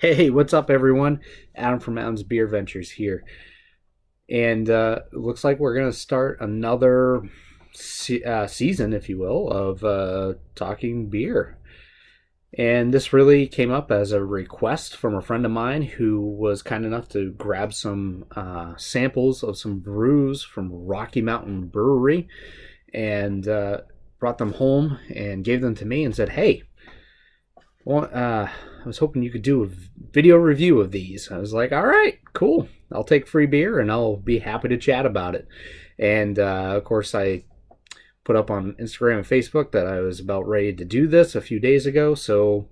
Hey, what's up, everyone? Adam from Adam's Beer Ventures here. And it looks like we're going to start another season, if you will, of talking beer. And this really came up as a request from a friend of mine who was kind enough to grab some samples of some brews from Rocky Mountain Brewery and brought them home and gave them to me and said, hey, well, I was hoping you could do a video review of these. I was like, all right, cool. I'll take free beer and I'll be happy to chat about it. And of course, I put up on Instagram and Facebook that I was about ready to do this a few days ago. So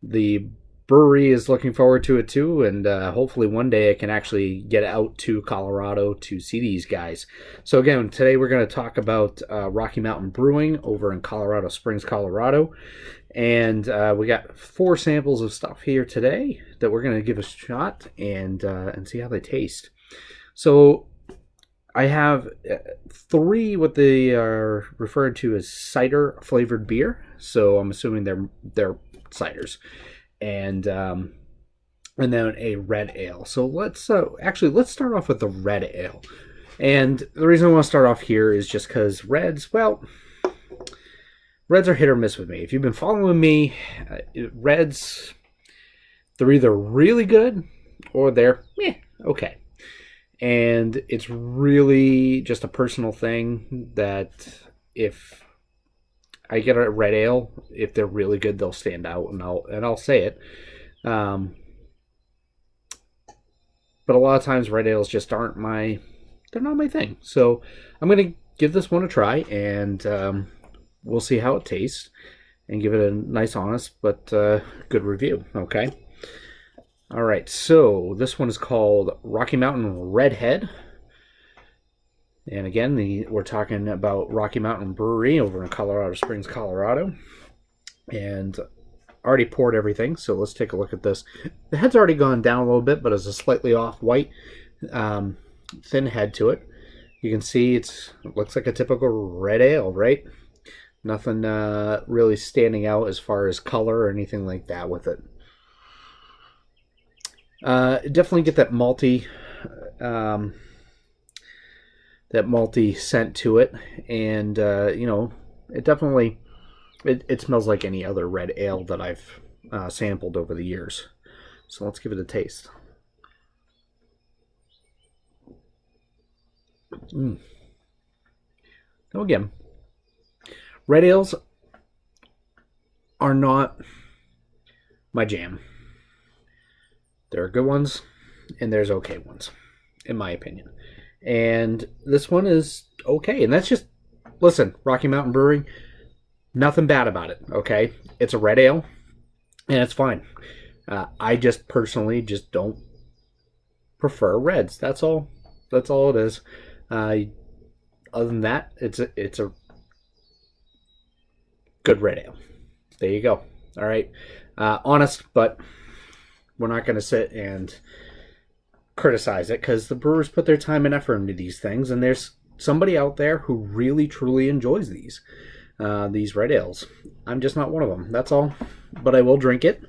the brewery is looking forward to it too. And hopefully one day I can actually get out to Colorado to see these guys. So again, today we're going to talk about Rocky Mountain Brewing over in Colorado Springs, Colorado. And we got 4 samples of stuff here today that we're going to give a shot and see how they taste. So I have 3 what they are referred to as cider flavored beer. So I'm assuming they're ciders, and then a red ale. So let's start off with the red ale. And the reason I want to start off here is just because Reds are hit or miss with me. If you've been following me, Reds, they're either really good or they're okay. And it's really just a personal thing that if I get a red ale, if they're really good, they'll stand out, and I'll say it. But a lot of times red ales just they're not my thing. So I'm gonna give this one a try, and we'll see how it tastes and give it a nice, honest, but good review. Okay. All right. So this one is called Rocky Mountain Redhead. And again, we're talking about Rocky Mountain Brewery over in Colorado Springs, Colorado. And already poured everything. So let's take a look at this. The head's already gone down a little bit, but it's a slightly off white, thin head to it. You can see it looks like a typical red ale, right? Nothing really standing out as far as color or anything like that with it. Definitely get that malty scent to it, and it definitely it smells like any other red ale that I've sampled over the years. So let's give it a taste. Now again, red ales are not my jam. There are good ones, and there's okay ones, in my opinion. And this one is okay. And that's just, listen, Rocky Mountain Brewery, nothing bad about it, okay? It's a red ale, and it's fine. I just personally just don't prefer reds. That's all. That's all it is. Other than that, it's a good red ale. There you go. All right. Honest, but we're not going to sit and criticize it because the brewers put their time and effort into these things, and there's somebody out there who really truly enjoys these red ales. I'm just not one of them. That's all. But I will drink it,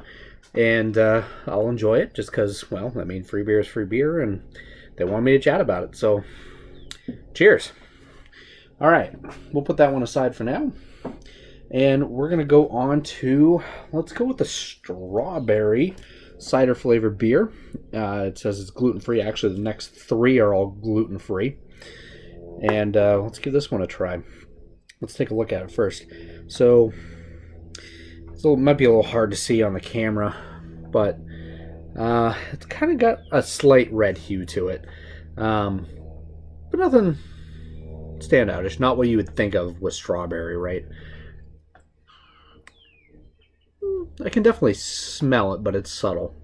and I'll enjoy it just because, well, I mean, free beer is free beer, and they want me to chat about it. So, cheers. All right, we'll put that one aside for now. And we're going to go on to, let's go with the strawberry cider flavored beer. It says it's gluten-free. Actually, the next 3 are all gluten-free. And let's give this one a try. Let's take a look at it first. So, it might be a little hard to see on the camera, but it's kind of got a slight red hue to it. But nothing standoutish. Not what you would think of with strawberry, right? I can definitely smell it, but it's subtle.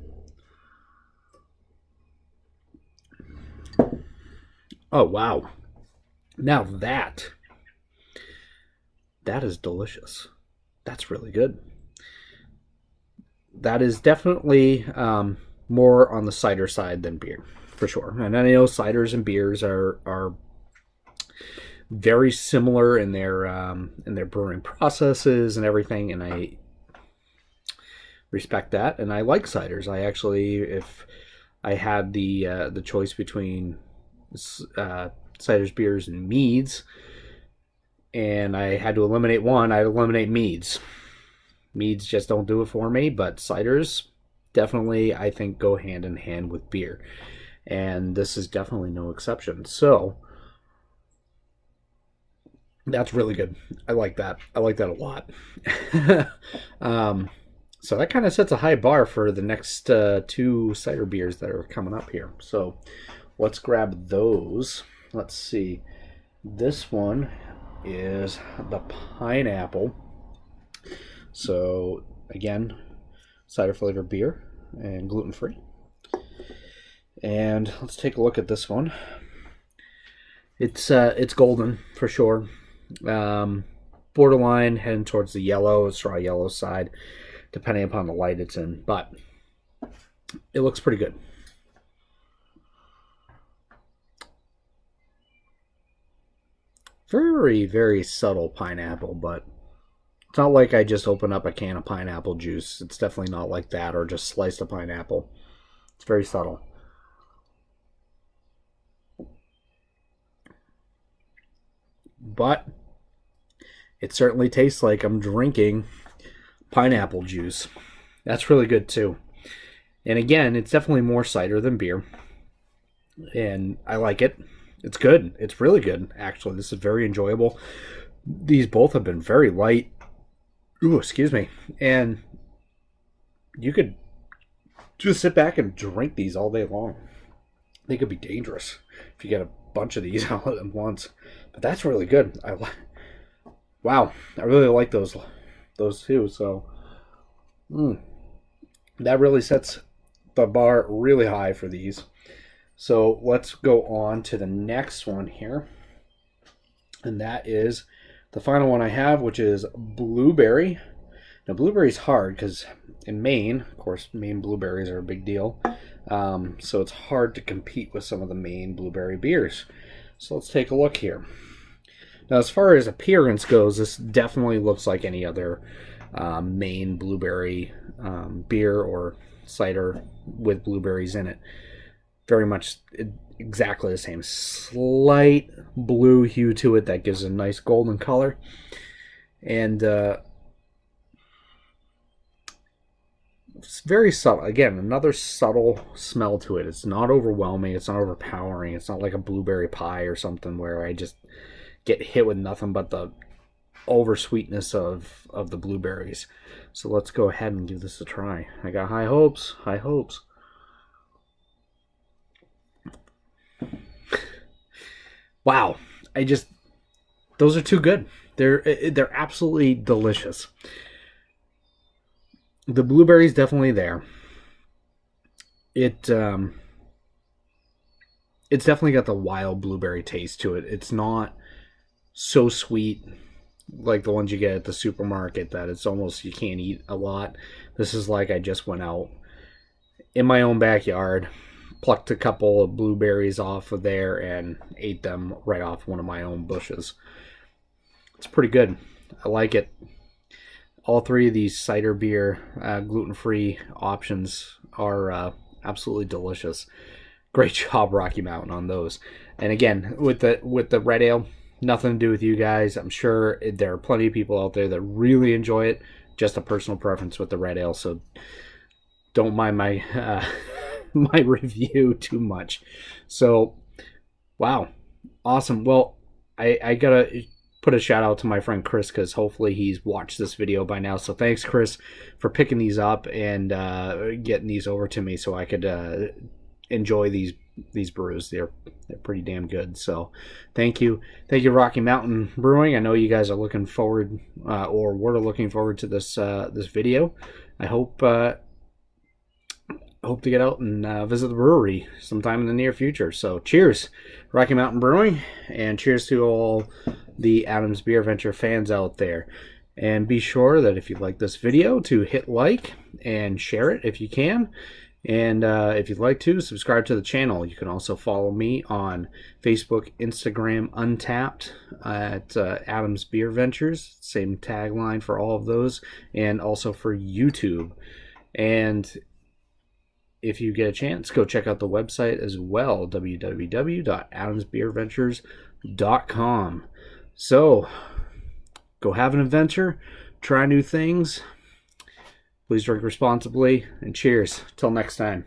Oh, wow. Now that is delicious. That's really good. That is definitely more on the cider side than beer, for sure. And I know ciders and beers are very similar in their brewing processes and everything, and respect that, and I like ciders. I actually, if I had the choice between ciders, beers, and meads, and I had to eliminate one, I'd eliminate meads. Meads just don't do it for me, but ciders definitely, I think, go hand in hand with beer. And this is definitely no exception. So, that's really good. I like that. I like that a lot. So that kind of sets a high bar for the next two cider beers that are coming up here. So let's grab those. Let's see. This one is the pineapple. So again, cider flavored beer and gluten free. And let's take a look at this one. It's golden for sure. Borderline heading towards the yellow, straw yellow side, depending upon the light it's in. But it looks pretty good. Very, very subtle pineapple, but it's not like I just opened up a can of pineapple juice. It's definitely not like that, or just sliced a pineapple. It's very subtle. But it certainly tastes like I'm drinking pineapple juice. That's really good too. And again, it's definitely more cider than beer. And I like it. It's good. It's really good, actually. This is very enjoyable. These both have been very light. Ooh, excuse me. And you could just sit back and drink these all day long. They could be dangerous if you get a bunch of these all at once. But that's really good. Wow, I really like those two. So that really sets the bar really high for these. So let's go on to the next one here. And that is the final one I have, which is blueberry. Now, blueberry's hard because in Maine, of course, Maine blueberries are a big deal. So it's hard to compete with some of the Maine blueberry beers. So let's take a look here. Now, as far as appearance goes, this definitely looks like any other Maine blueberry beer or cider with blueberries in it. Very much exactly the same. Slight blue hue to it that gives a nice golden color. And it's very subtle. Again, another subtle smell to it. It's not overwhelming. It's not overpowering. It's not like a blueberry pie or something where I just get hit with nothing but the over sweetness of the blueberries. So let's go ahead and give this a try. I got high hopes. High hopes. Wow, those are too good. They're absolutely delicious. The blueberry's definitely there. It's definitely got the wild blueberry taste to it. It's not so sweet like the ones you get at the supermarket that it's almost you can't eat a lot. This is like I just went out in my own backyard, plucked a couple of blueberries off of there and ate them right off one of my own bushes. It's pretty good. I like it. All three of these cider beer gluten-free options are absolutely delicious. Great job, Rocky Mountain, on those. And again, with the red ale, nothing to do with you guys. I'm sure there are plenty of people out there that really enjoy it. Just a personal preference with the red ale, so don't mind my my review too much. So, wow, awesome. Well, I gotta put a shout out to my friend Chris because hopefully he's watched this video by now. So thanks, Chris, for picking these up and getting these over to me so I could enjoy these brews. They're pretty damn good. So thank you, Rocky Mountain Brewing. I know you guys are looking forward, or we're looking forward to this video. I hope to get out and visit the brewery sometime in the near future. So cheers, Rocky Mountain Brewing, and cheers to all the Adams Beer Venture fans out there. And be sure that if you like this video to hit like and share it if you can. And if you'd like to, subscribe to the channel. You can also follow me on Facebook, Instagram, Untapped at Adams Beer Ventures. Same tagline for all of those. And also for YouTube. And if you get a chance, go check out the website as well, www.adamsbeerventures.com. So, go have an adventure, try new things. Please drink responsibly, and cheers. Till next time.